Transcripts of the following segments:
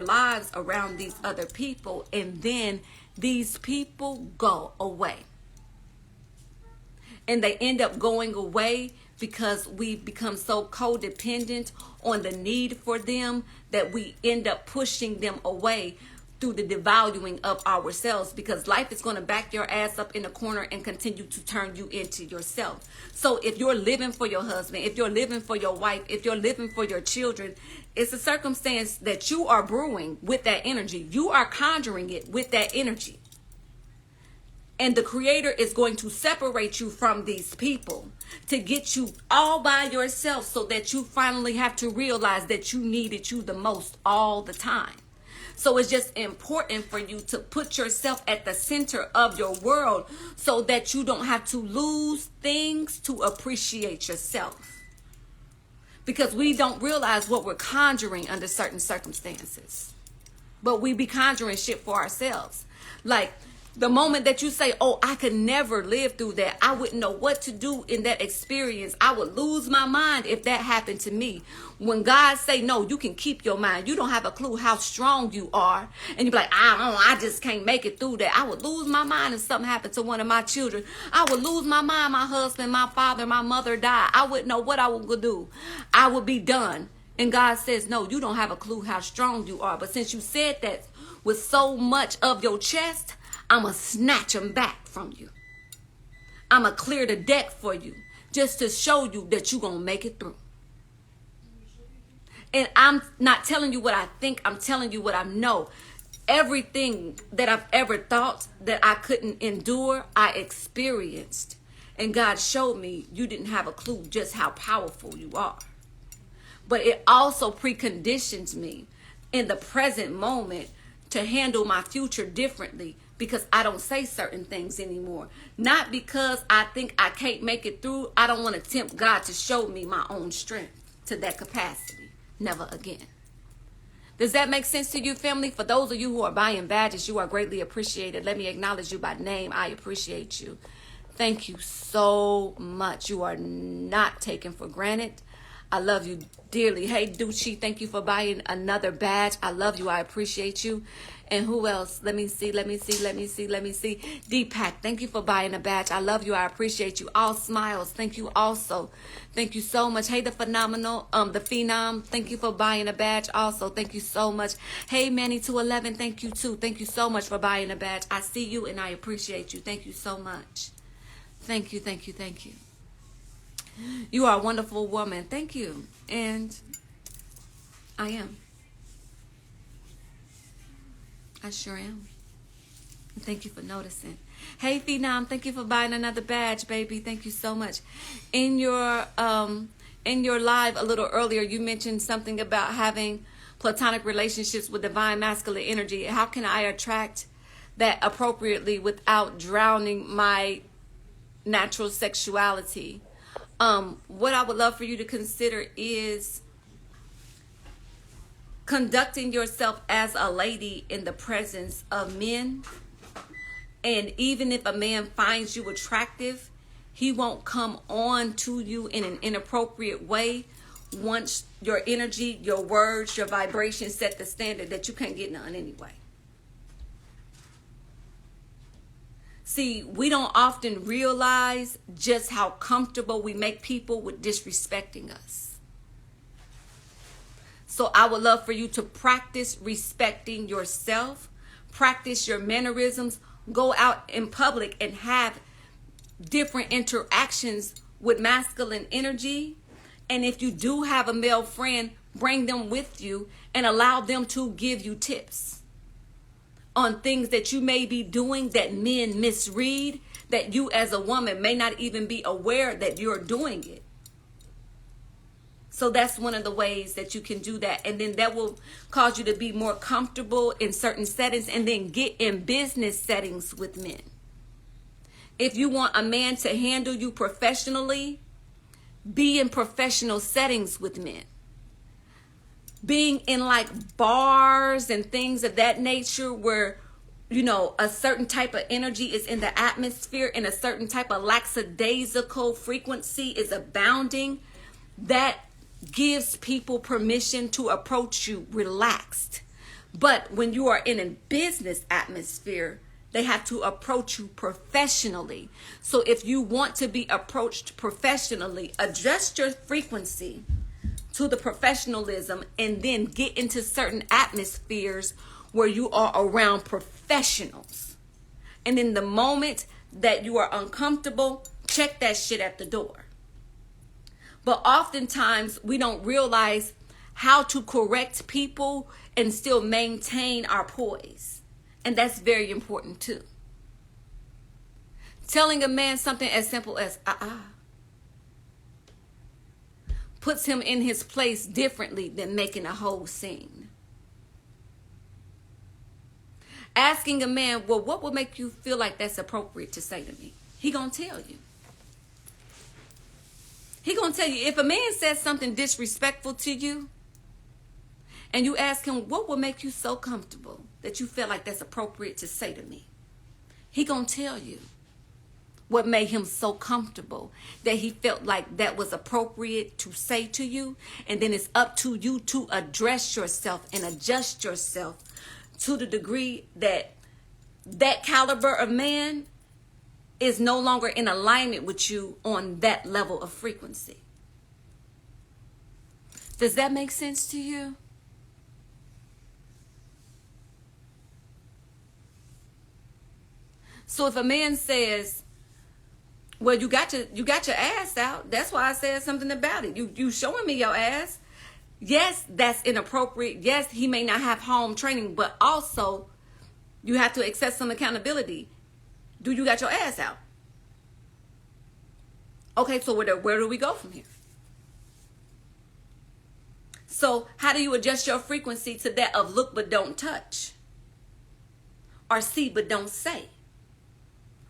lives around these other people, and then these people go away. And they end up going away because we've become so codependent on the need for them that we end up pushing them away through the devaluing of ourselves, because life is going to back your ass up in a corner and continue to turn you into yourself. So if you're living for your husband, if you're living for your wife, if you're living for your children, it's a circumstance that you are brewing with that energy. You are conjuring it with that energy. And the Creator is going to separate you from these people to get you all by yourself, so that you finally have to realize that you needed you the most all the time. So it's just important for you to put yourself at the center of your world, so that you don't have to lose things to appreciate yourself. Because we don't realize what we're conjuring under certain circumstances. But we be conjuring shit for ourselves. Like, the moment that you say, oh, I could never live through that, I wouldn't know what to do in that experience, I would lose my mind if that happened to me. When God say, no, you can keep your mind, you don't have a clue how strong you are. And you be like, I don't know, I just can't make it through that. I would lose my mind if something happened to one of my children. I would lose my mind, my husband, my father, my mother died. I wouldn't know what I would do. I would be done. And God says, no, you don't have a clue how strong you are. But since you said that with so much of your chest, I'm going to snatch them back from you. I'm going to clear the deck for you, just to show you that you're going to make it through. And I'm not telling you what I think. I'm telling you what I know. Everything that I've ever thought that I couldn't endure, I experienced. And God showed me you didn't have a clue just how powerful you are. But it also preconditions me in the present moment to handle my future differently, because I don't say certain things anymore. Not because I think I can't make it through. I don't want to tempt God to show me my own strength to that capacity. Never again. Does that make sense to you, family? For those of you who are buying badges, you are greatly appreciated. Let me acknowledge you by name. I appreciate you. Thank you so much. You are not taken for granted. I love you dearly. Hey, Ducci, thank you for buying another badge. I love you. I appreciate you. And who else? Let me see. Deepak, thank you for buying a badge. I love you. I appreciate you. All smiles. Thank you also. Thank you so much. Hey, the Phenom, thank you for buying a badge also. Thank you so much. Hey, Manny211, thank you too. Thank you so much for buying a badge. I see you and I appreciate you. Thank you so much. Thank you. You are a wonderful woman. Thank you. And I am. I sure am. And thank you for noticing. Hey, Phenom, thank you for buying another badge, baby. Thank you so much. In your live a little earlier, you mentioned something about having platonic relationships with divine masculine energy. How can I attract that appropriately without drowning my natural sexuality? What I would love for you to consider is conducting yourself as a lady in the presence of men. And even if a man finds you attractive, he won't come on to you in an inappropriate way once your energy, your words, your vibration set the standard that you can't get none anyway. See, we don't often realize just how comfortable we make people with disrespecting us. So I would love for you to practice respecting yourself, practice your mannerisms, go out in public and have different interactions with masculine energy. And if you do have a male friend, bring them with you and allow them to give you tips on things that you may be doing that men misread, that you as a woman may not even be aware that you're doing it. So that's one of the ways that you can do that. And then that will cause you to be more comfortable in certain settings, and then get in business settings with men. If you want a man to handle you professionally, be in professional settings with men. Being in like bars and things of that nature where, you know, a certain type of energy is in the atmosphere and a certain type of lackadaisical frequency is abounding, that gives people permission to approach you relaxed. But when you are in a business atmosphere, they have to approach you professionally. So if you want to be approached professionally, adjust your frequency to the professionalism and then get into certain atmospheres where you are around professionals. And in the moment that you are uncomfortable, check that shit at the door. But oftentimes we don't realize how to correct people and still maintain our poise. And that's very important too. Telling a man something as simple as puts him in his place differently than making a whole scene. Asking a man, well, what would make you feel like that's appropriate to say to me? He gonna tell you. He gonna tell you. If a man says something disrespectful to you, and you ask him, what would make you so comfortable that you feel like that's appropriate to say to me? He gonna tell you what made him so comfortable that he felt like that was appropriate to say to you. And then it's up to you to address yourself and adjust yourself to the degree that that caliber of man is no longer in alignment with you on that level of frequency. Does that make sense to you? So if a man says, well, you got your ass out, that's why I said something about it. You showing me your ass. Yes, that's inappropriate. Yes, he may not have home training, but also you have to accept some accountability. Do you got your ass out? Okay, so where do we go from here? So how do you adjust your frequency to that of look but don't touch? Or see but don't say?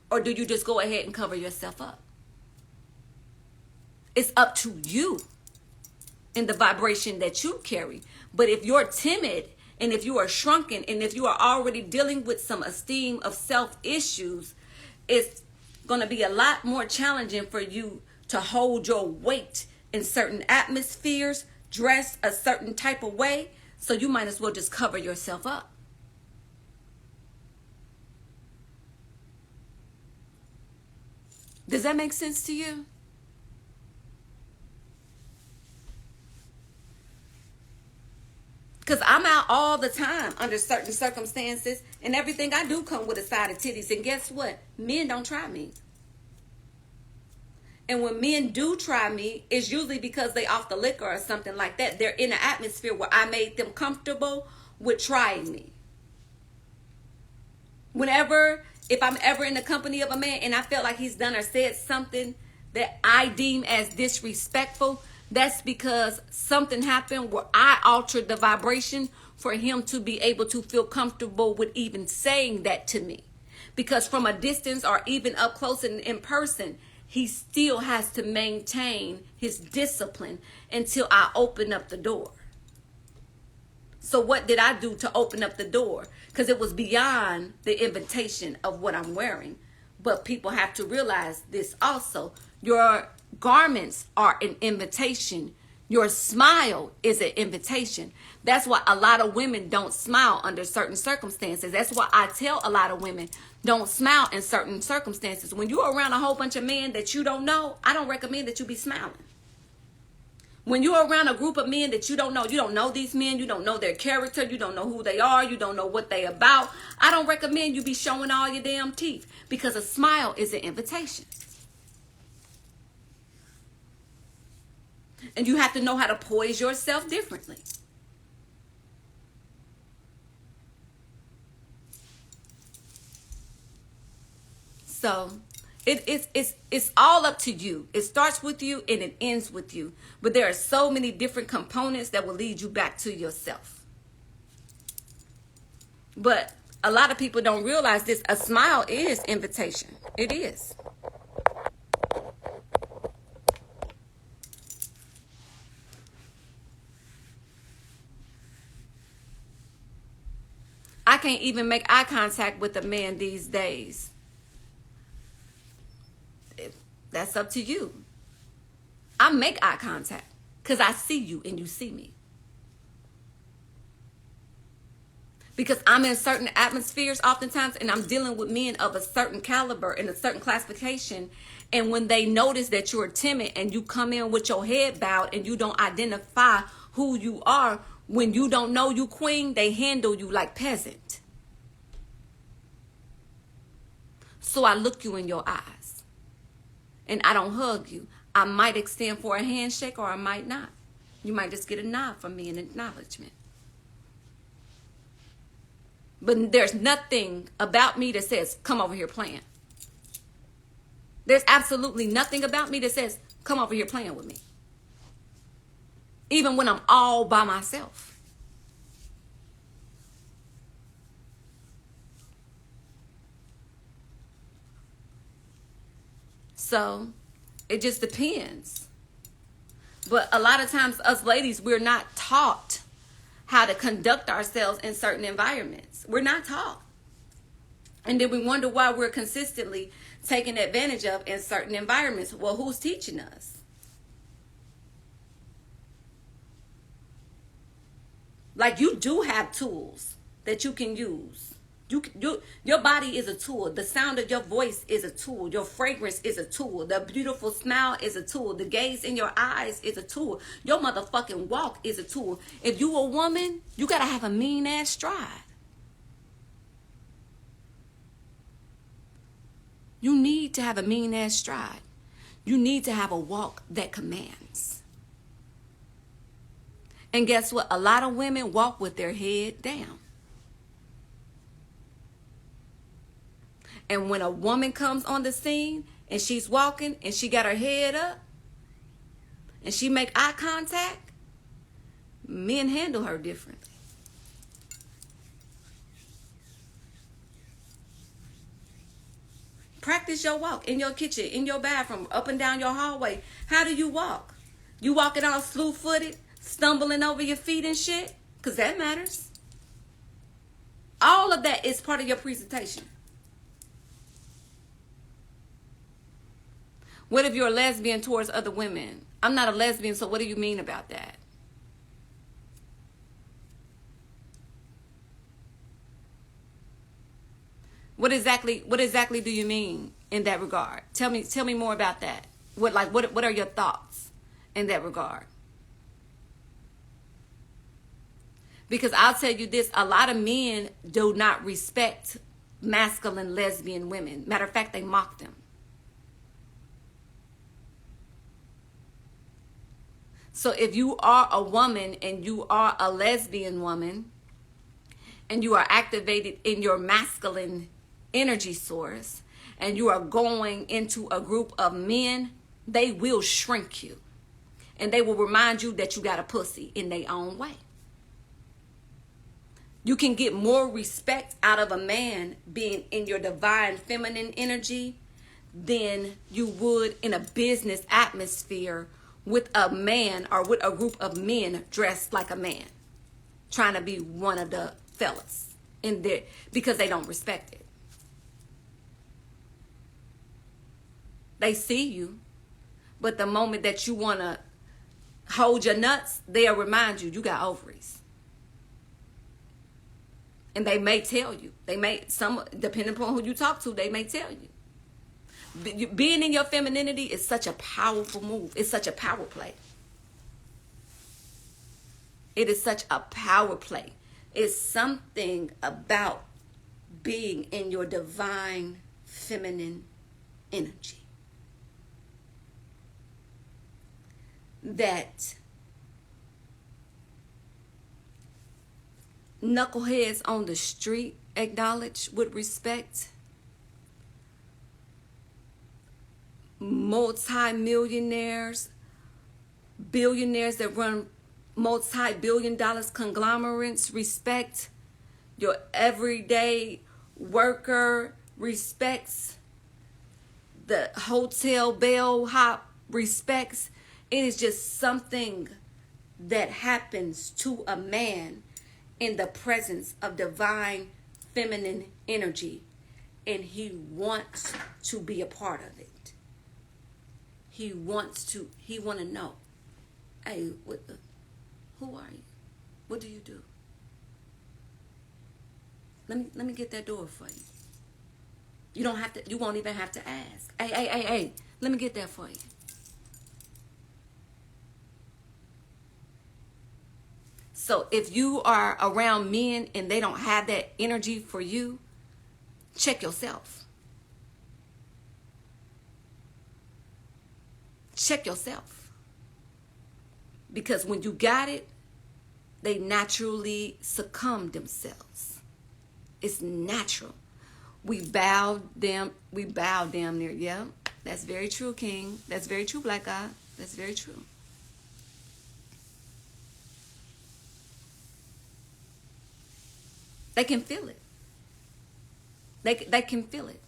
Or do you just go ahead and cover yourself up? It's up to you in the vibration that you carry. But if you're timid and if you are shrunken and if you are already dealing with some esteem of self issues, it's going to be a lot more challenging for you to hold your weight in certain atmospheres, dress a certain type of way. So you might as well just cover yourself up. Does that make sense to you? Because I'm out all the time under certain circumstances, and everything I do come with a side of titties. And guess what? Men don't try me. And when men do try me, it's usually because they off the liquor or something like that. They're in an atmosphere where I made them comfortable with trying me. If I'm ever in the company of a man and I felt like he's done or said something that I deem as disrespectful, that's because something happened where I altered the vibration for him to be able to feel comfortable with even saying that to me. Because from a distance or even up close and in person, he still has to maintain his discipline until I open up the door. So what did I do to open up the door? Because it was beyond the invitation of what I'm wearing. But people have to realize this also. Your garments are an invitation. Your smile is an invitation. That's why a lot of women don't smile under certain circumstances. That's why I tell a lot of women, don't smile in certain circumstances. When you're around a whole bunch of men that you don't know, I don't recommend that you be smiling. When you're around a group of men that you don't know these men, you don't know their character, you don't know who they are, you don't know what they about, I don't recommend you be showing all your damn teeth, because a smile is an invitation. And you have to know how to poise yourself differently. So it's all up to you. It starts with you and it ends with you. But there are so many different components that will lead you back to yourself. But a lot of people don't realize this. A smile is invitation. It is. I can't even make eye contact with a man these days. That's up to you. I make eye contact because I see you and you see me. Because I'm in certain atmospheres oftentimes, and I'm dealing with men of a certain caliber and a certain classification. And when they notice that you're timid and you come in with your head bowed and you don't identify who you are, when you don't know you queen, they handle you like peasant. So I look you in your eyes and I don't hug you. I might extend for a handshake or I might not. You might just get a nod from me, an acknowledgement. But there's nothing about me that says, come over here playing. There's absolutely nothing about me that says, come over here playing with me. Even when I'm all by myself. So it just depends. But a lot of times us ladies, we're not taught how to conduct ourselves in certain environments. We're not taught. And then we wonder why we're consistently taken advantage of in certain environments. Well, who's teaching us? Like, you do have tools that you can use. Your body is a tool. The sound of your voice is a tool. Your fragrance is a tool. The beautiful smile is a tool. The gaze in your eyes is a tool. Your motherfucking walk is a tool. If you a woman, you gotta have a mean ass stride. You need to have a mean ass stride. You need to have a walk that commands. And guess what? A lot of women walk with their head down. And when a woman comes on the scene and she's walking and she got her head up and she make eye contact, men handle her differently. Practice your walk in your kitchen, in your bathroom, up and down your hallway. How do you walk? You walking all slew-footed, stumbling over your feet and shit? Because that matters. All of that is part of your presentation. What if you're a lesbian towards other women? I'm not a lesbian, so what do you mean about that? What exactly do you mean in that regard? Tell me more about that. What are your thoughts in that regard? Because I'll tell you this, a lot of men do not respect masculine lesbian women. Matter of fact, they mock them. So if you are a woman and you are a lesbian woman and you are activated in your masculine energy source and you are going into a group of men, they will shrink you. And they will remind you that you got a pussy in their own way. You can get more respect out of a man being in your divine feminine energy than you would in a business atmosphere with a man or with a group of men dressed like a man, trying to be one of the fellas in there because they don't respect it. They see you, but the moment that you want to hold your nuts, they'll remind you got ovaries. And they may tell you, depending upon who you talk to, they may tell you. Being in your femininity is such a powerful move. It's such a power play. It is such a power play. It's something about being in your divine feminine energy that knuckleheads on the street acknowledge with respect. Multi-millionaires, billionaires that run multi-billion-dollar conglomerates respect. Your everyday worker respects. The hotel bellhop respects. It is just something that happens to a man in the presence of divine feminine energy, and he wants to be a part of it. He want to know, hey, who are you? What do you do? Let me get that door for you. You don't have to. You won't even have to ask. Hey. Let me get that for you. So if you are around men and they don't have that energy for you, check yourself. Check yourself. Because when you got it, they naturally succumb themselves. It's natural. We bow damn near. Yeah, that's very true, King. That's very true, Black God. That's very true. They can feel it. They can feel it.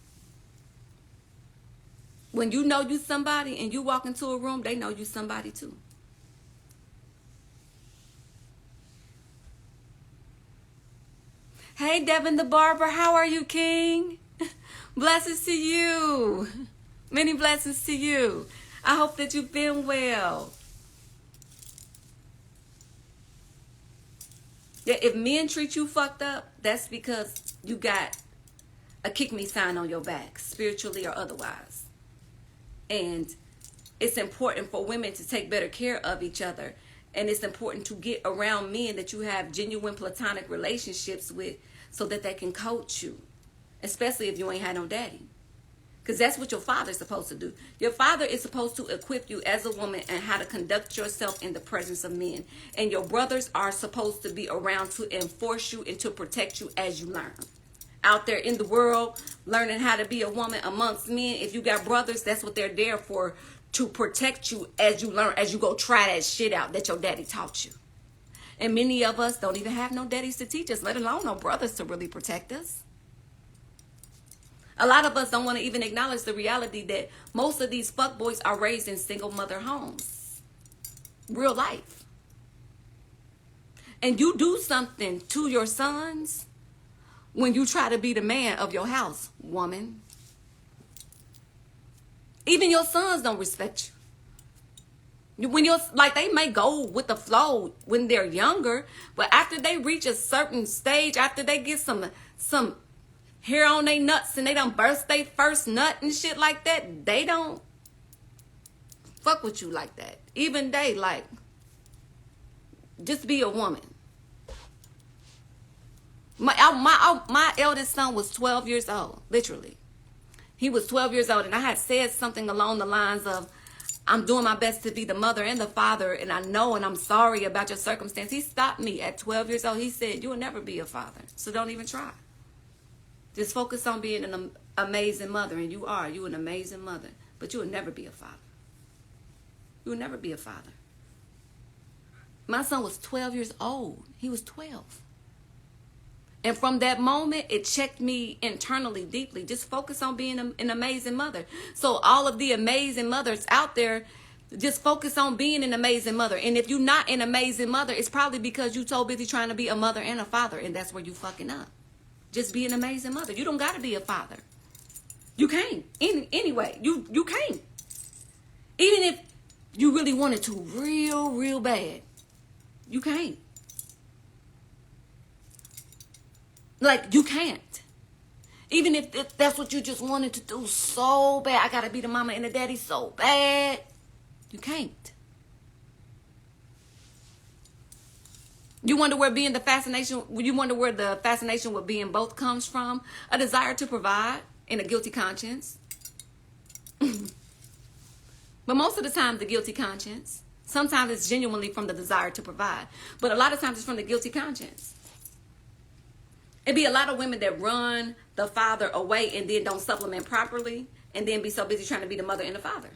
When you know you somebody and you walk into a room, they know you somebody too. Hey, Devin the Barber, how are you, King? Blessings to you. Many blessings to you. I hope that you've been well. Yeah, if men treat you fucked up, that's because you got a kick me sign on your back, spiritually or otherwise. And it's important for women to take better care of each other. And it's important to get around men that you have genuine platonic relationships with so that they can coach you, especially if you ain't had no daddy. Because that's what your father is supposed to do. Your father is supposed to equip you as a woman and how to conduct yourself in the presence of men. And your brothers are supposed to be around to enforce you and to protect you as you learn. Out there in the world, learning how to be a woman amongst men. If you got brothers, that's what they're there for, to protect you as you learn, as you go try that shit out that your daddy taught you. And many of us don't even have no daddies to teach us, let alone no brothers to really protect us. A lot of us don't want to even acknowledge the reality that most of these fuckboys are raised in single mother homes. Real life. And you do something to your sons when you try to be the man of your house, woman. Even your sons don't respect you. When you're like, they may go with the flow when they're younger, but after they reach a certain stage, after they get some hair on their nuts and they done burst their first nut and shit like that, they don't fuck with you like that. Even they like, just be a woman. My eldest son was 12 years old, literally. He was 12 years old, and I had said something along the lines of, I'm doing my best to be the mother and the father, and I know and I'm sorry about your circumstance. He stopped me at 12 years old. He said, you will never be a father, so don't even try. Just focus on being an amazing mother, and you are. You're an amazing mother, but you will never be a father. You will never be a father. My son was 12 years old. He was 12. And from that moment, it checked me internally deeply. Just focus on being an amazing mother. So all of the amazing mothers out there, just focus on being an amazing mother. And if you're not an amazing mother, it's probably because you're so busy trying to be a mother and a father. And that's where you fucking up. Just be an amazing mother. You don't got to be a father. You can't. Anyway, you can't. Even if you really wanted to real bad, you can't. Like, you can't. Even if that's what you just wanted to do so bad. I got to be the mama and the daddy so bad. You can't. You wonder where the fascination with being both comes from? A desire to provide and a guilty conscience. But most of the time, the guilty conscience. Sometimes it's genuinely from the desire to provide. But a lot of times it's from the guilty conscience. It'd be a lot of women that run the father away and then don't supplement properly and then be so busy trying to be the mother and the father.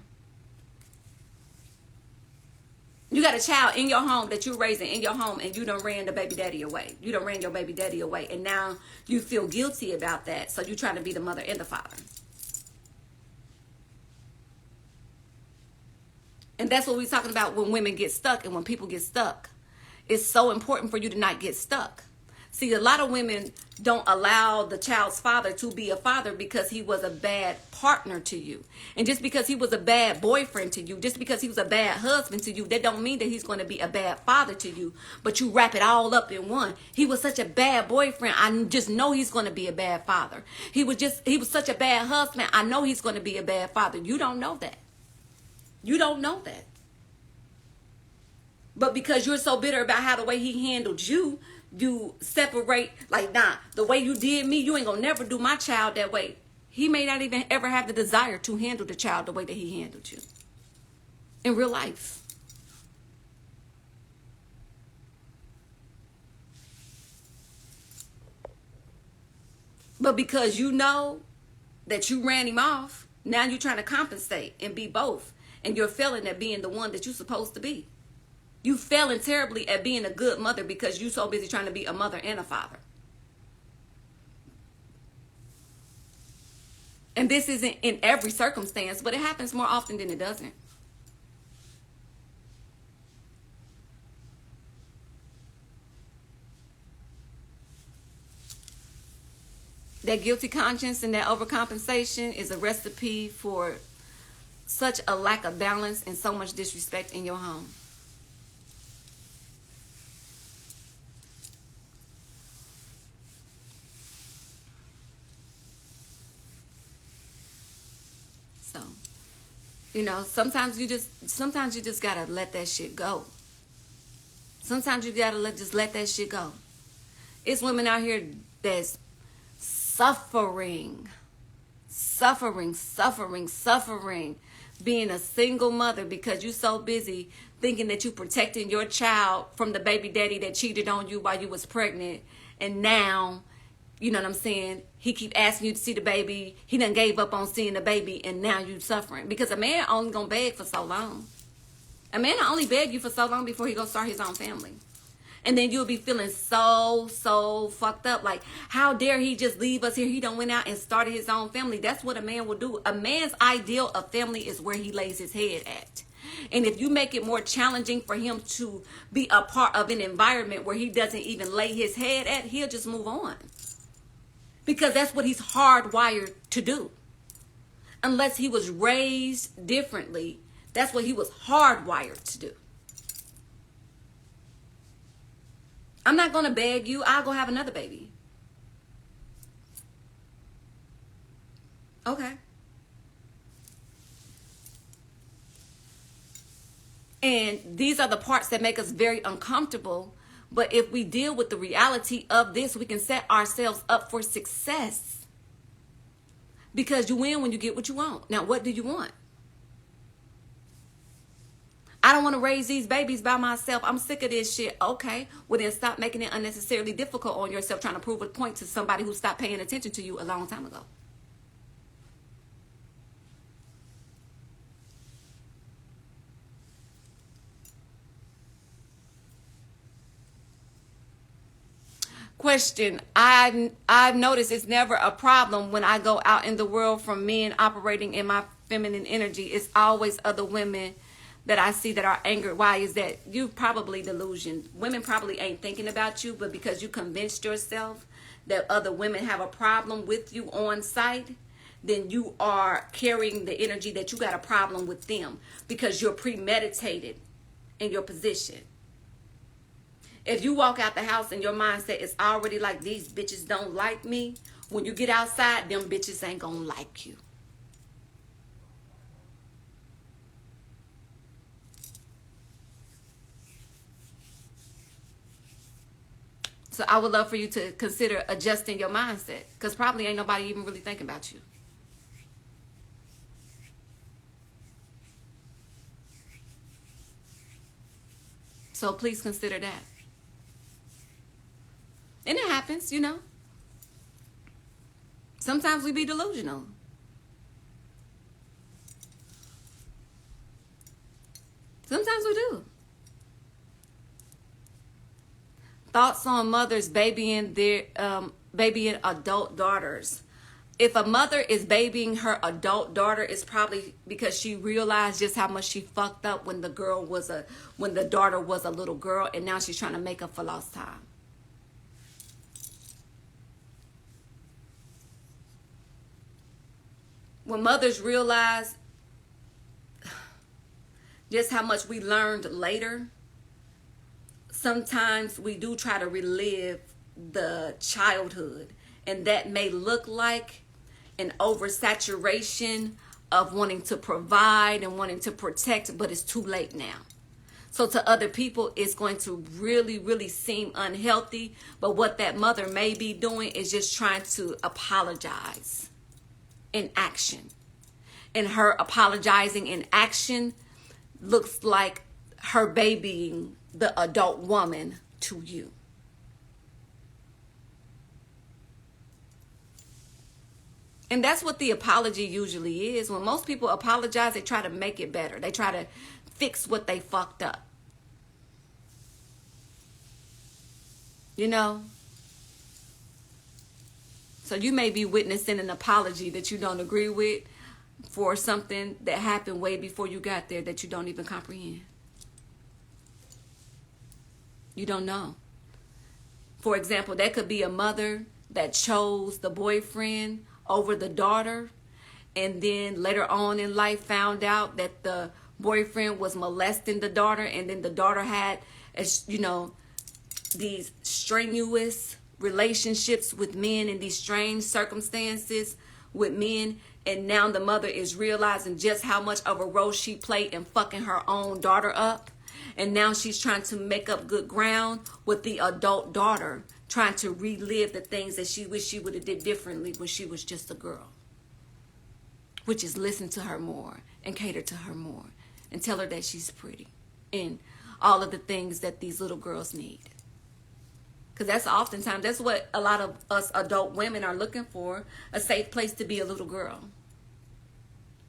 You got a child in your home that you're raising in your home and you done ran the baby daddy away. You done ran your baby daddy away and now you feel guilty about that. So you're trying to be the mother and the father. And that's what we're talking about when women get stuck and when people get stuck. It's so important for you to not get stuck. See, a lot of women don't allow the child's father to be a father because he was a bad partner to you. And just because he was a bad boyfriend to you, just because he was a bad husband to you, that don't mean that he's going to be a bad father to you. But you wrap it all up in one. He was such a bad boyfriend. I just know he's going to be a bad father. He was such a bad husband. I know he's going to be a bad father. You don't know that. You don't know that. But because you're so bitter about how the way he handled you, you separate, like, nah, the way you did me, you ain't gonna never do my child that way. He may not even ever have the desire to handle the child the way that he handled you in real life. But because you know that you ran him off, now you're trying to compensate and be both. And you're failing at being the one that you're supposed to be. You failing terribly at being a good mother because you're so busy trying to be a mother and a father. And this isn't in every circumstance, but it happens more often than it doesn't. That guilty conscience and that overcompensation is a recipe for such a lack of balance and so much disrespect in your home. So, sometimes you just gotta let that shit go. Sometimes you gotta just let that shit go. It's women out here that's suffering, being a single mother because you're so busy thinking that you're protecting your child from the baby daddy that cheated on you while you was pregnant, and now, you know what I'm saying, he keep asking you to see the baby. He done gave up on seeing the baby, and now you suffering. Because a man only gonna beg for so long. A man will only beg you for so long before he go start his own family. And then you'll be feeling so fucked up. Like, how dare he just leave us here? He done went out and started his own family. That's what a man will do. A man's ideal of family is where he lays his head at. And if you make it more challenging for him to be a part of an environment where he doesn't even lay his head at, he'll just move on. Because that's what he's hardwired to do. Unless he was raised differently, that's what he was hardwired to do. I'm not going to beg you. I'll go have another baby. Okay. And these are the parts that make us very uncomfortable. But if we deal with the reality of this, we can set ourselves up for success. Because you win when you get what you want. Now, what do you want? I don't want to raise these babies by myself. I'm sick of this shit. Okay, well then stop making it unnecessarily difficult on yourself trying to prove a point to somebody who stopped paying attention to you a long time ago. Question. I've noticed it's never a problem when I go out in the world from men operating in my feminine energy. It's always other women that I see that are angered. Why is that? You probably delusion. Women probably ain't thinking about you, but because you convinced yourself that other women have a problem with you on site, then you are carrying the energy that you got a problem with them because you're premeditated in your position. If you walk out the house and your mindset is already like, these bitches don't like me, when you get outside, them bitches ain't gonna like you. So I would love for you to consider adjusting your mindset, because probably ain't nobody even really thinking about you. So please consider that. And it happens, Sometimes we be delusional. Sometimes we do. Thoughts on mothers babying adult daughters. If a mother is babying her adult daughter, it's probably because she realized just how much she fucked up when the daughter was a little girl, and now she's trying to make up for lost time. When mothers realize just how much we learned later, sometimes we do try to relive the childhood, and that may look like an oversaturation of wanting to provide and wanting to protect, but it's too late now. So to other people, it's going to really, really seem unhealthy. But what that mother may be doing is just trying to apologize in action. And her apologizing in action looks like her babying the adult woman to you. And that's what the apology usually is. When most people apologize, they try to make it better. They try to fix what they fucked up. You know? So you may be witnessing an apology that you don't agree with for something that happened way before you got there that you don't even comprehend. You don't know. For example, that could be a mother that chose the boyfriend over the daughter, and then later on in life found out that the boyfriend was molesting the daughter, and then the daughter had, as you know, these strenuous relationships with men in these strange circumstances with men, and now the mother is realizing just how much of a role she played in fucking her own daughter up, and now she's trying to make up good ground with the adult daughter, trying to relive the things that she wished she would have did differently when she was just a girl, which is listen to her more and cater to her more and tell her that she's pretty and all of the things that these little girls need. Because that's oftentimes, that's what a lot of us adult women are looking for, a safe place to be a little girl.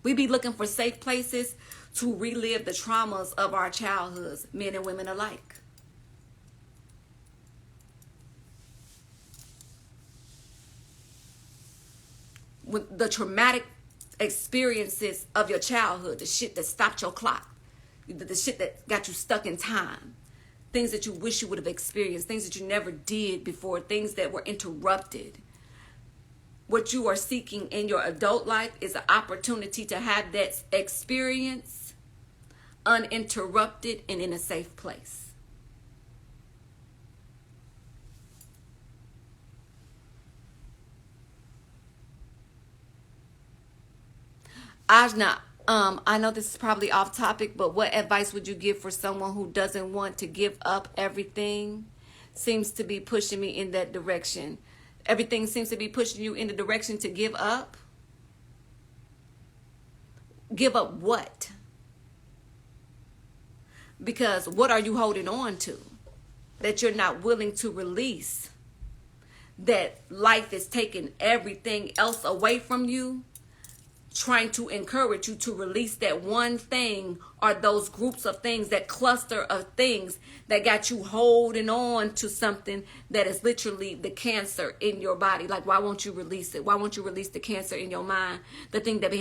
We be looking for safe places to relive the traumas of our childhoods, men and women alike. With the traumatic experiences of your childhood, the shit that stopped your clock, the shit that got you stuck in time, things that you wish you would have experienced, things that you never did before, things that were interrupted. What you are seeking in your adult life is an opportunity to have that experience uninterrupted and in a safe place. Ajna, I know this is probably off topic, but what advice would you give for someone who doesn't want to give up everything? Seems to be pushing me in that direction. Everything seems to be pushing you in the direction to give up. Give up what? Because what are you holding on to that you're not willing to release? That life is taking everything else away from you, trying to encourage you to release that one thing or those groups of things, that cluster of things that got you holding on to something that is literally the cancer in your body. Like, why won't you release it? Why won't you release the cancer in your mind? The thing that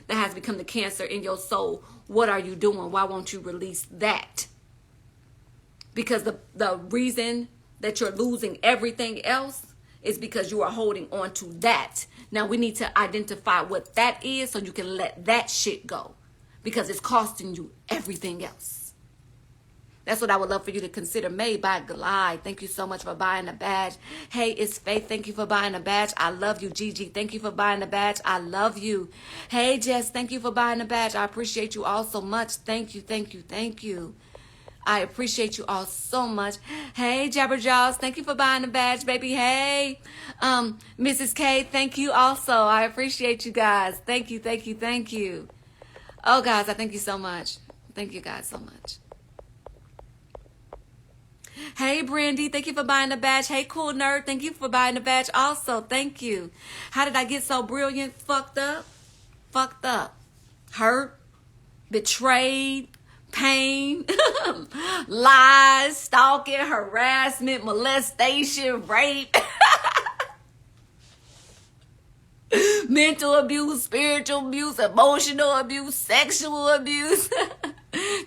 has become the cancer in your soul. What are you doing? Why won't you release that? Because the reason that you're losing everything else is because you are holding on to that. Now we need to identify what that is so you can let that shit go, because it's costing you everything else. That's what I would love for you to consider. Made by Glide. Thank you so much for buying a badge. Hey, it's Faith. Thank you for buying a badge. I love you. Gigi, thank you for buying a badge. I love you. Hey, Jess, thank you for buying a badge. I appreciate you all so much. Thank you, thank you, thank you. I appreciate you all so much. Hey, Jabberjaws, thank you for buying the badge, baby. Hey, Mrs. K, thank you also. I appreciate you guys. Thank you, thank you, thank you. Oh, guys, I thank you so much. Thank you guys so much. Hey, Brandy, thank you for buying the badge. Hey, Cool Nerd, thank you for buying the badge also. Thank you. How did I get so brilliant? Fucked up. Hurt. Betrayed. Pain, lies, stalking, harassment, molestation, rape, mental abuse, spiritual abuse, emotional abuse, sexual abuse,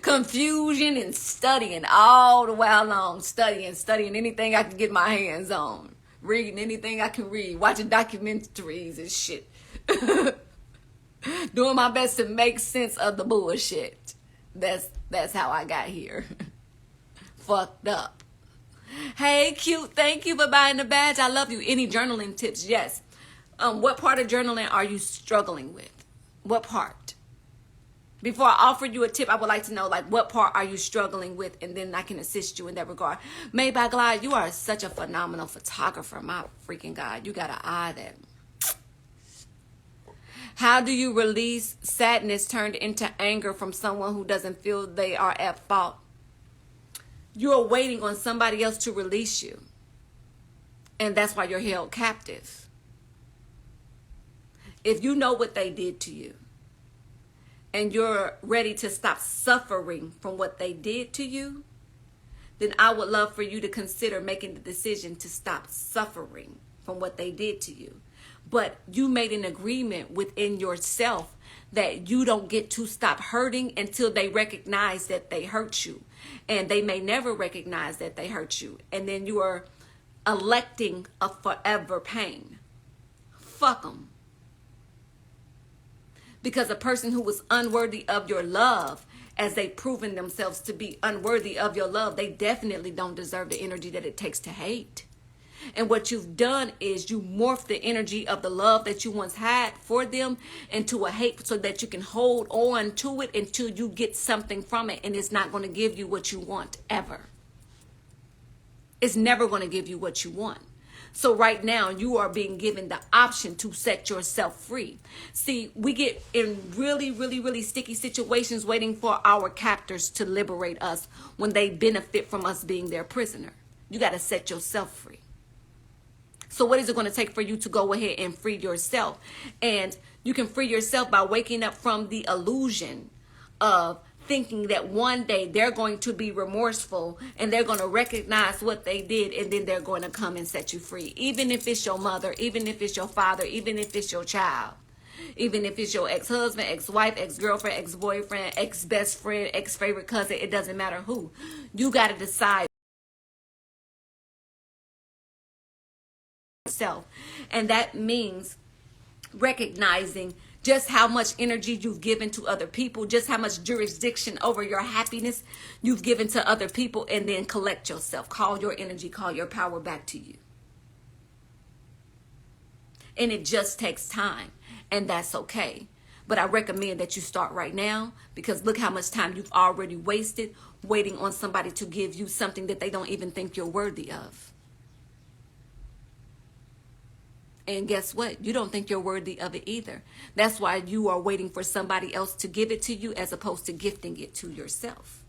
confusion, and studying all the while long. Studying anything I can get my hands on. Reading anything I can read. Watching documentaries and shit. Doing my best to make sense of the bullshit. That's how I got here. Fucked up. Hey, cute. Thank you for buying the badge. I love you. Any journaling tips? Yes. What part of journaling are you struggling with? What part? Before I offer you a tip, I would like to know, like, what part are you struggling with? And then I can assist you in that regard. Made by Glide, you are such a phenomenal photographer. My freaking God. You got an eye that... How do you release sadness turned into anger from someone who doesn't feel they are at fault? You're waiting on somebody else to release you. And that's why you're held captive. If you know what they did to you, and you're ready to stop suffering from what they did to you, then I would love for you to consider making the decision to stop suffering from what they did to you. But you made an agreement within yourself that you don't get to stop hurting until they recognize that they hurt you. And they may never recognize that they hurt you. And then you are electing a forever pain. Fuck them. Because a person who was unworthy of your love, as they've proven themselves to be unworthy of your love, they definitely don't deserve the energy that it takes to hate. And what you've done is you morph the energy of the love that you once had for them into a hate so that you can hold on to it until you get something from it. And it's not going to give you what you want ever. It's never going to give you what you want. So right now you are being given the option to set yourself free. See, we get in really, really, really sticky situations waiting for our captors to liberate us when they benefit from us being their prisoner. You got to set yourself free. So what is it going to take for you to go ahead and free yourself? And you can free yourself by waking up from the illusion of thinking that one day they're going to be remorseful and they're going to recognize what they did, and then they're going to come and set you free. Even if it's your mother, even if it's your father, even if it's your child, even if it's your ex-husband, ex-wife, ex-girlfriend, ex-boyfriend, ex-best friend, ex-favorite cousin, it doesn't matter who. You got to decide yourself. And that means recognizing just how much energy you've given to other people, just how much jurisdiction over your happiness you've given to other people, and then collect yourself. Call your energy, call your power back to you. And it just takes time, and that's okay. But I recommend that you start right now, because look how much time you've already wasted waiting on somebody to give you something that they don't even think you're worthy of. And guess what? You don't think you're worthy of it either. That's why you are waiting for somebody else to give it to you as opposed to gifting it to yourself.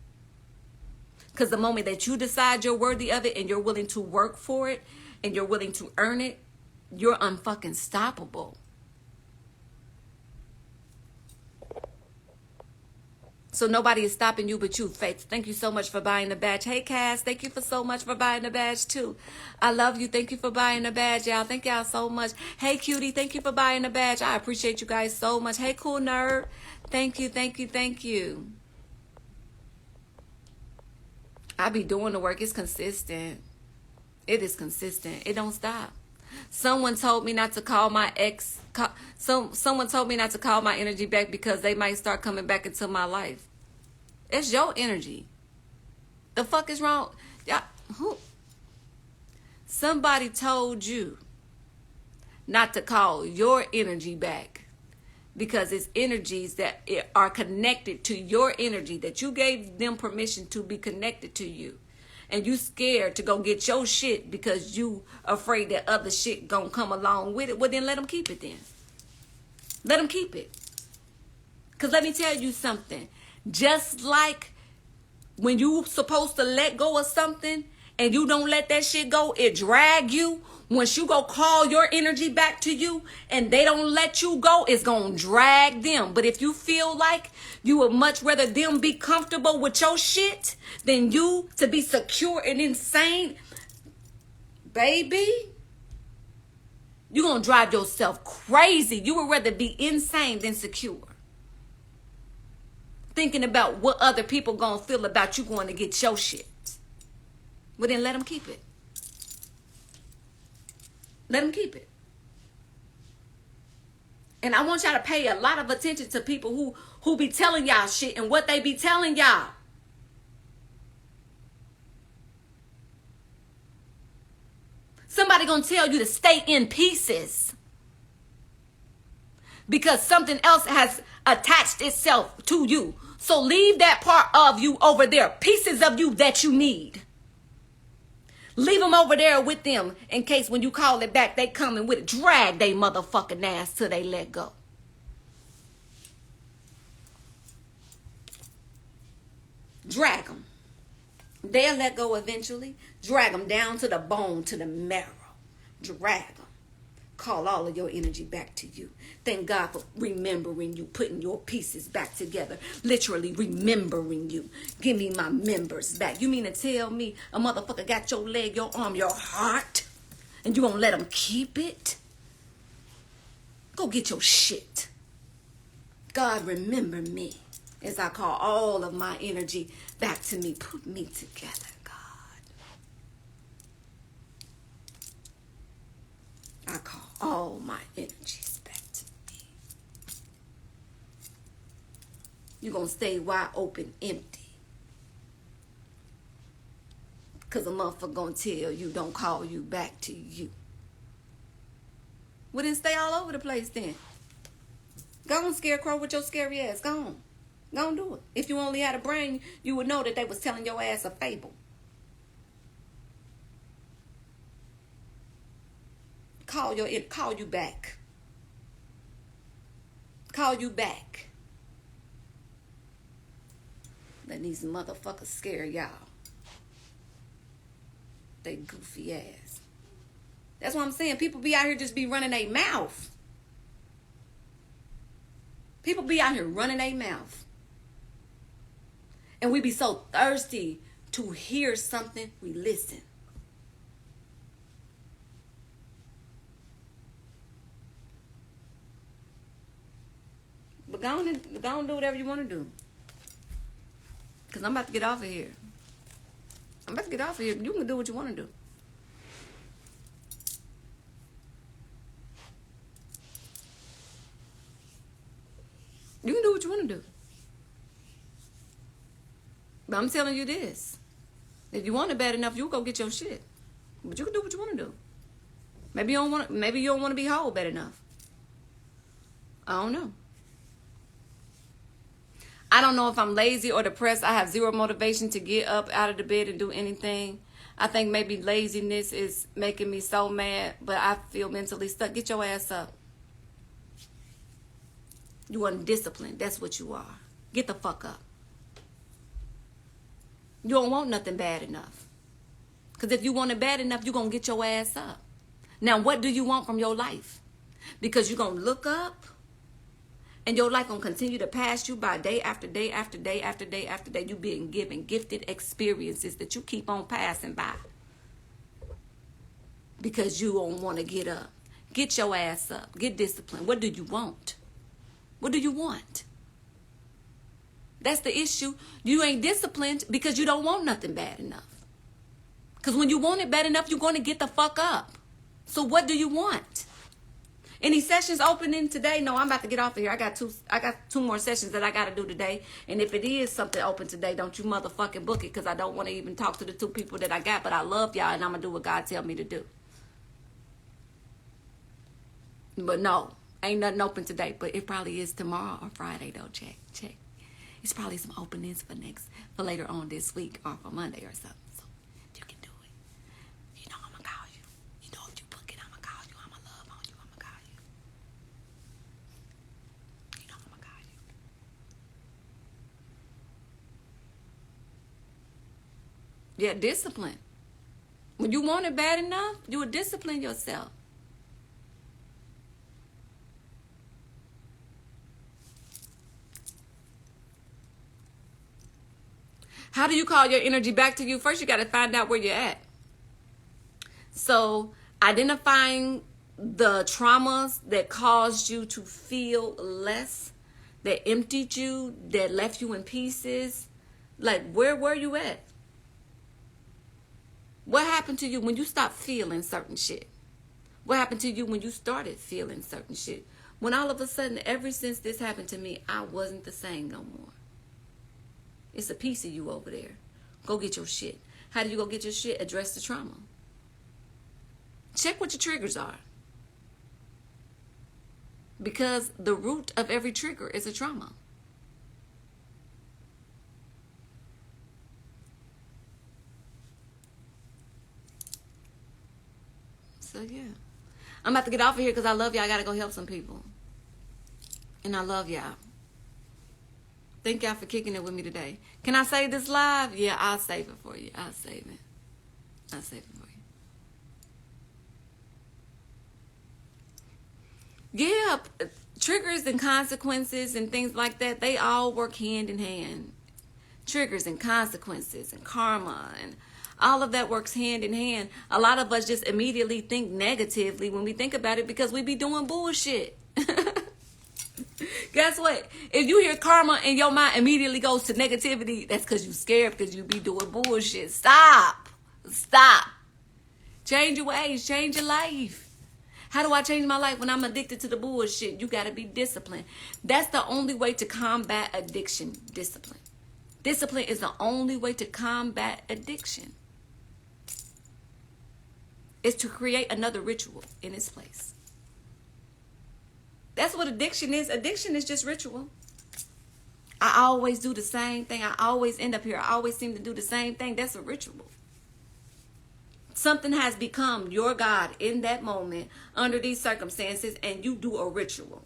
Because the moment that you decide you're worthy of it and you're willing to work for it and you're willing to earn it, you're unfucking stoppable. So nobody is stopping you but you, Faith. Thank you so much for buying the badge. Hey, Cass, thank you for so much for buying the badge, too. I love you. Thank you for buying the badge, y'all. Thank y'all so much. Hey, Cutie, thank you for buying the badge. I appreciate you guys so much. Hey, Cool Nerd. Thank you, thank you, thank you. I be doing the work. It's consistent. It is consistent. It don't stop. Someone told me not to call my ex. Someone told me not to call my energy back because they might start coming back into my life. It's your energy. The fuck is wrong? Yeah, who? Somebody told you not to call your energy back because it's energies that are connected to your energy, that you gave them permission to be connected to you. And you scared to go get your shit because you afraid that other shit gonna come along with it. Well, then let them keep it then. Let them keep it. Because let me tell you something. Just like when you supposed to let go of something and you don't let that shit go, it drag you. Once you go call your energy back to you and they don't let you go, it's going to drag them. But if you feel like you would much rather them be comfortable with your shit than you to be secure and insane, baby, you're going to drive yourself crazy. You would rather be insane than secure. Thinking about what other people going to feel about you going to get your shit. Well, then let them keep it. Let them keep it. And I want y'all to pay a lot of attention to people who be telling y'all shit and what they be telling y'all. Somebody gonna tell you to stay in pieces because something else has attached itself to you. So leave that part of you over there, pieces of you that you need. Leave them over there with them in case when you call it back, they coming with it. Drag they motherfucking ass till they let go. Drag them. They'll let go eventually. Drag them down to the bone, to the marrow. Drag them. Call all of your energy back to you. Thank God for remembering you, putting your pieces back together. Literally remembering you. Give me my members back. You mean to tell me a motherfucker got your leg, your arm, your heart, and you won't let them keep it? Go get your shit. God, remember me as I call all of my energy back to me. Put me together, God. I call all my energies back to me. You're going to stay wide open, empty. Because a motherfucker going to tell you, don't call you back to you. Well, then stay all over the place then. Go on, scarecrow, with your scary ass. Go on. Go on, do it. If you only had a brain, you would know that they was telling your ass a fable. Call you back. Call you back. Let these motherfuckers scare y'all. They goofy ass. That's what I'm saying. People be out here just be running their mouth. People be out here running their mouth. And we be so thirsty to hear something, we listen. But go on and do whatever you want to do. Because I'm about to get off of here. I'm about to get off of here. You can do what you want to do. You can do what you want to do. But I'm telling you this. If you want it bad enough, you'll go get your shit. But you can do what you want to do. Maybe you don't want to be whole bad enough. I don't know. I don't know if I'm lazy or depressed. I have zero motivation to get up out of the bed and do anything. I think maybe laziness is making me so mad, but I feel mentally stuck. Get your ass up. You undisciplined. That's what you are. Get the fuck up. You don't want nothing bad enough. Because if you want it bad enough, you're going to get your ass up. Now, what do you want from your life? Because you're going to look up and your life going to continue to pass you by day after day after day after day after day. You being given gifted experiences that you keep on passing by. Because you don't want to get up. Get your ass up. Get disciplined. What do you want? What do you want? That's the issue. You ain't disciplined because you don't want nothing bad enough. Because when you want it bad enough, you're going to get the fuck up. So what do you want? Any sessions opening today? No, I'm about to get off of here. I got two more sessions that I got to do today. And if it is something open today, don't you motherfucking book it, because I don't want to even talk to the 2 people that I got. But I love y'all, and I'm going to do what God tell me to do. But no, ain't nothing open today. But it probably is tomorrow or Friday, though. Check. It's probably some openings for later on this week or for Monday or something. So you can do it. You know I'm going to call you. You know if you book it, I'm going to call you. I'm going to love on you. I'm going to call you. You know I'm going to call you. Yeah, discipline. When you want it bad enough, you will discipline yourself. How do you call your energy back to you? First, you got to find out where you're at. So, identifying the traumas that caused you to feel less, that emptied you, that left you in pieces. Like, where were you at? What happened to you when you stopped feeling certain shit? What happened to you when you started feeling certain shit? When all of a sudden, ever since this happened to me, I wasn't the same no more. It's a piece of you over there. Go get your shit. How do you go get your shit? Address the trauma. Check what your triggers are. Because the root of every trigger is a trauma. So yeah. I'm about to get off of here because I love y'all. I got to go help some people. And I love y'all. Thank y'all for kicking it with me today. Can I save this live? Yeah, I'll save it for you. I'll save it. I'll save it for you. Yeah, triggers and consequences and things like that, they all work hand in hand. Triggers and consequences and karma and all of that works hand in hand. A lot of us just immediately think negatively when we think about it because we be doing bullshit. Guess what? If you hear karma and your mind immediately goes to negativity, that's because you scared because you be doing bullshit. Stop. Stop. Change your ways. Change your life. How do I change my life when I'm addicted to the bullshit? You got to be disciplined. That's the only way to combat addiction. Discipline. Discipline is the only way to combat addiction. It's to create another ritual in its place. That's what addiction is. Addiction is just ritual. I always do the same thing. I always end up here. I always seem to do the same thing. That's a ritual. Something has become your God in that moment under these circumstances, and you do a ritual.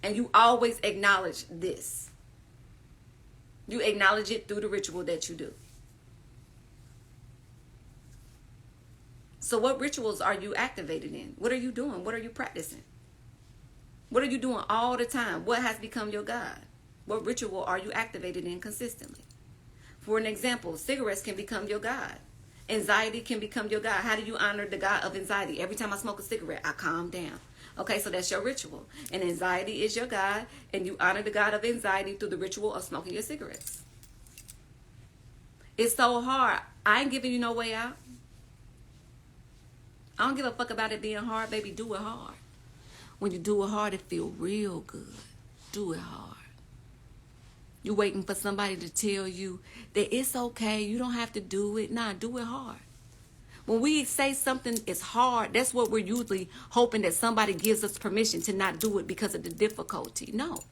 And you always acknowledge this. You acknowledge it through the ritual that you do. So what rituals are you activated in? What are you doing? What are you practicing? What are you doing all the time? What has become your God? What ritual are you activated in consistently? For an example, cigarettes can become your God. Anxiety can become your God. How do you honor the God of anxiety? Every time I smoke a cigarette, I calm down. Okay, so that's your ritual. And anxiety is your God, and you honor the God of anxiety through the ritual of smoking your cigarettes. It's so hard. I ain't giving you no way out. I don't give a fuck about it being hard, baby. Do it hard. When you do it hard, it feel real good. Do it hard. You waiting for somebody to tell you that it's okay. You don't have to do it. Nah, do it hard. When we say something is hard, that's what we're usually hoping that somebody gives us permission to not do it because of the difficulty. No.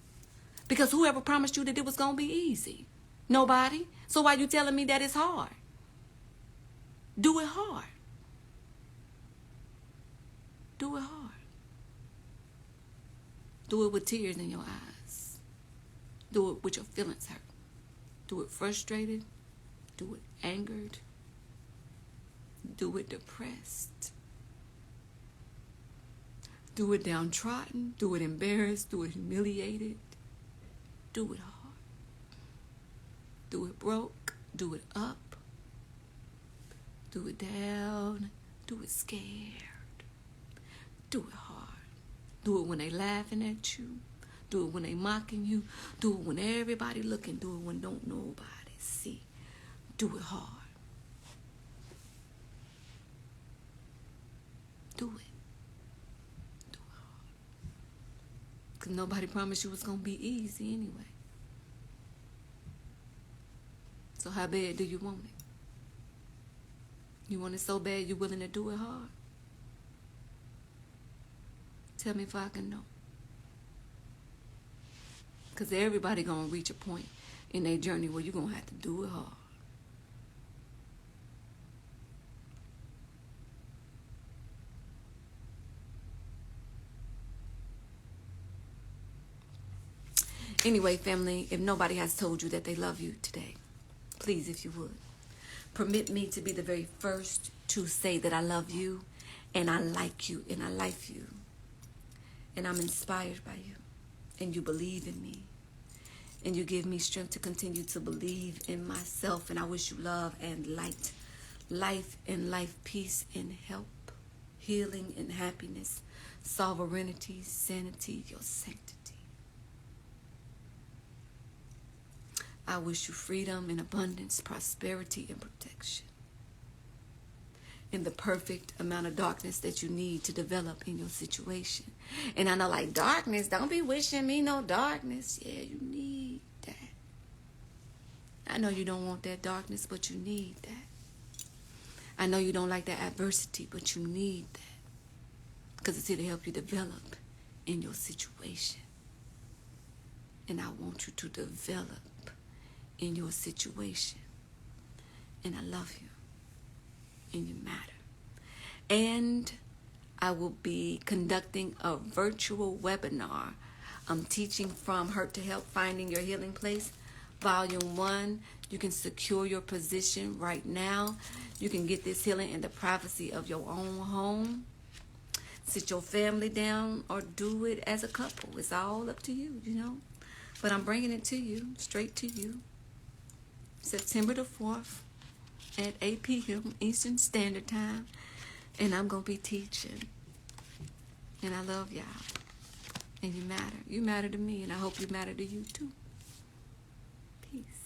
Because whoever promised you that it was going to be easy? Nobody. So why you telling me that it's hard? Do it hard. Do it hard. Do it with tears in your eyes. Do it with your feelings hurt. Do it frustrated. Do it angered. Do it depressed. Do it downtrodden. Do it embarrassed. Do it humiliated. Do it hard. Do it broke. Do it up. Do it down. Do it scared. Do it hard. Do it when they laughing at you. Do it when they mocking you. Do it when everybody looking. Do it when don't nobody see. Do it hard. Do it. Do it hard. Because nobody promised you it's going to be easy anyway. So how bad do you want it? You want it so bad you're willing to do it hard? Tell me if I can know. Because everybody going to reach a point in their journey where you're going to have to do it hard. Anyway, family, if nobody has told you that they love you today, please, if you would, permit me to be the very first to say that I love you and I like you and I like you. And I'm inspired by you. And you believe in me. And you give me strength to continue to believe in myself. And I wish you love and light. Life and life, peace and help. Healing and happiness. Sovereignty, sanity, your sanctity. I wish you freedom and abundance, prosperity and protection. in the perfect amount of darkness that you need to develop in your situation. And I know, like, darkness, don't be wishing me no darkness. Yeah, you need that. I know you don't want that darkness, but you need that. I know you don't like that adversity, but you need that. Because it's here to help you develop in your situation. And I want you to develop in your situation. And I love you. And you matter. And I will be conducting a virtual webinar. I'm teaching from Hurt to Help, Finding Your Healing Place, Volume 1. You can secure your position right now. You can get this healing in the privacy of your own home. Sit your family down or do it as a couple. It's all up to you, you know. But I'm bringing it to you, straight to you. September the 4th at 8 p.m. Eastern Standard Time. And I'm going to be teaching. And I love y'all. And you matter. You matter to me, and I hope you matter to you too. Peace.